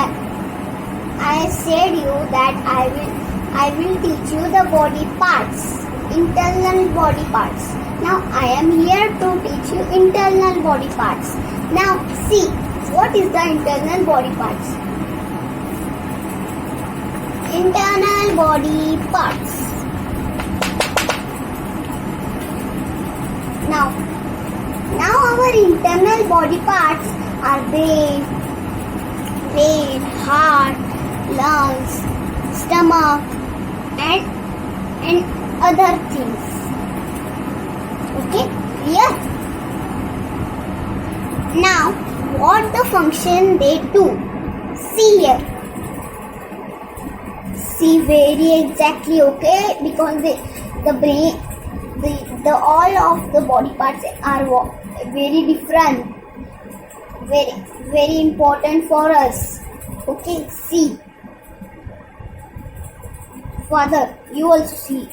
I said you that I will teach you the body parts, internal body parts. Now I am here to teach you internal body parts. Now see, what is the internal body parts? Internal body parts. Now our internal body parts are brain, heart, lungs, stomach, and other things. Okay, clear? Now, what the function they do? See here. See very exactly, okay? Because the brain, the all of the body parts are very different, very important for us. Okay, see. Father, you also see.